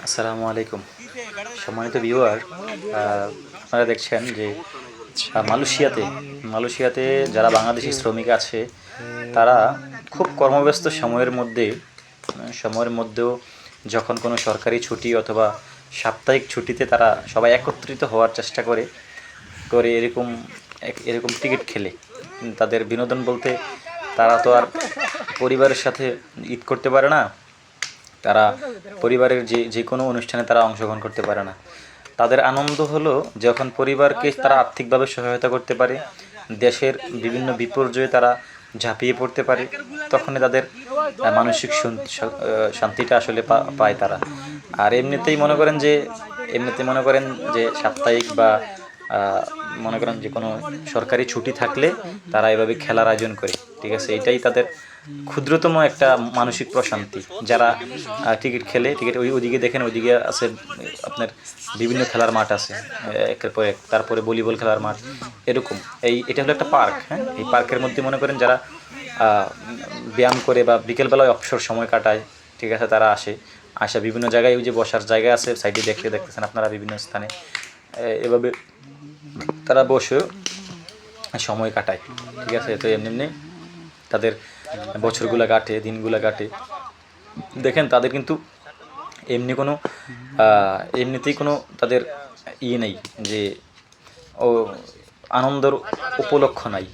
আসসালামু আলাইকুম। সম্মানিত ভিউয়ার, আপনারা দেখছেন যে মালয়েশিয়াতে যারা বাংলাদেশি শ্রমিক আছে তারা খুব কর্মব্যস্ত সময়ের মধ্যেও যখন কোনো সরকারি ছুটি অথবা সাপ্তাহিক ছুটিতে তারা সবাই একত্রিত হওয়ার চেষ্টা করে করে এরকম টিকিট খেলে। তাদের বিনোদন বলতে তারা তো আর পরিবারের সাথে ঈদ করতে পারে না, তারা পরিবারের যে কোনো অনুষ্ঠানে তারা অংশগ্রহণ করতে পারে না। তাদের আনন্দ হলো যখন পরিবারকে তারা আর্থিকভাবে সহায়তা করতে পারে, দেশের বিভিন্ন বিপর্যয়ে তারা ঝাঁপিয়ে পড়তে পারে, তখনই তাদের মানসিক শান্তিটা আসলে পায় তারা। আর এমনিতেই মনে করেন যে সাপ্তাহিক বা মনে করেন যে কোনো সরকারি ছুটি থাকলে তারা এভাবে খেলার আয়োজন করে। ঠিক আছে, এটাই তাদের ক্ষুদ্রতম একটা মানসিক প্রশান্তি। যারা টিকিট খেলে, ওইদিকে দেখেন, ওইদিকে আছে আপনার বিভিন্ন খেলার মাঠ আছে, একের পর এক, তারপরে ভলিবল খেলার মাঠ, এরকম। এটা হলো একটা পার্ক। হ্যাঁ, এই পার্কের মধ্যে মনে করেন যারা ব্যায়াম করে বা বিকেলবেলায় অবসর সময় কাটায়, ঠিক আছে, তারা আসা বিভিন্ন জায়গায়, ওই যে বসার জায়গা আছে সাইডে দেখতেছেন আপনারা বিভিন্ন স্থানে, এভাবে তারা বসে সময় কাটায়। ঠিক আছে, তো এমনি তাদের বছরগুলো কাটে, দিনগুলো কাটে। দেখেন তাদের কিন্তু এমনি কোনো এমনিতেই কোনো তাদের নেই যে ও আনন্দের উপলক্ষ নাই।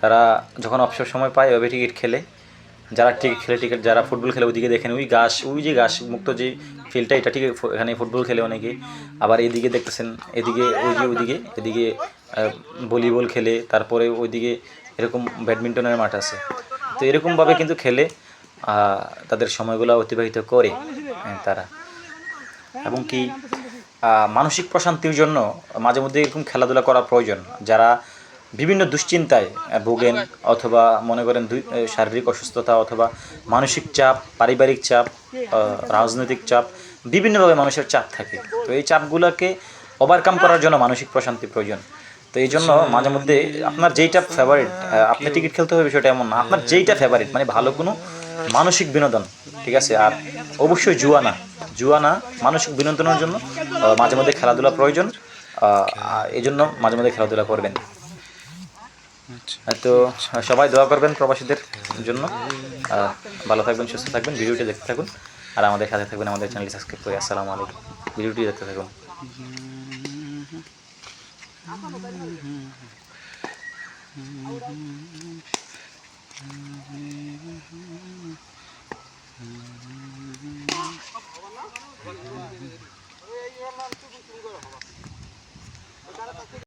তারা যখন অবসর সময় পায় এভাবে টিকিট খেলে। যারা ফুটবল খেলে ওইদিকে দেখেন, ওই যে ঘাস মুক্ত যে ফিল্ডটা, এটা ঠিক এখানে ফুটবল খেলে অনেকে। আবার এদিকে দেখতেছেন, এদিকে ভলিবল খেলে, তারপরে ওইদিকে এরকম ব্যাডমিন্টনের মাঠ আছে। তো এরকমভাবে কিন্তু খেলে তাদের সময়গুলো অতিবাহিত করে তারা। এবং কি মানসিক প্রশান্তির জন্য মাঝে মধ্যে এরকম খেলাধুলা করা প্রয়োজন। যারা বিভিন্ন দুশ্চিন্তায় ভোগেন, অথবা মনে করেন শারীরিক অসুস্থতা অথবা মানসিক চাপ, পারিবারিক চাপ, রাজনৈতিক চাপ, বিভিন্নভাবে মানুষের চাপ থাকে। তো এই চাপগুলোকে ওভারকাম করার জন্য মানসিক প্রশান্তি প্রয়োজন। তো এই জন্য মাঝে মধ্যে আপনার যেইটা ফেভারিট, আপনি টিকিট খেলতে হবে বিষয়টা এমন না, আপনার যেইটা ফেভারিট মানে ভালো কোনো মানসিক বিনোদন, ঠিক আছে, আর অবশ্যই জুয়া না, মানসিক বিনোদনের জন্য মাঝে মধ্যে খেলাধুলা প্রয়োজন। এই জন্য মাঝে মধ্যে খেলাধুলা করবেন। তো সবাই দোয়া করবেন প্রবাসীদের জন্য। ভালো থাকবেন, সুস্থ থাকবেন, ভিডিওটি দেখতে থাকুন, আর আমাদের সাথে থাকবেন, আমাদের চ্যানেলটি সাবস্ক্রাইব করে। আসসালামু আলাইকুম। ভিডিওটি দেখতে থাকুন।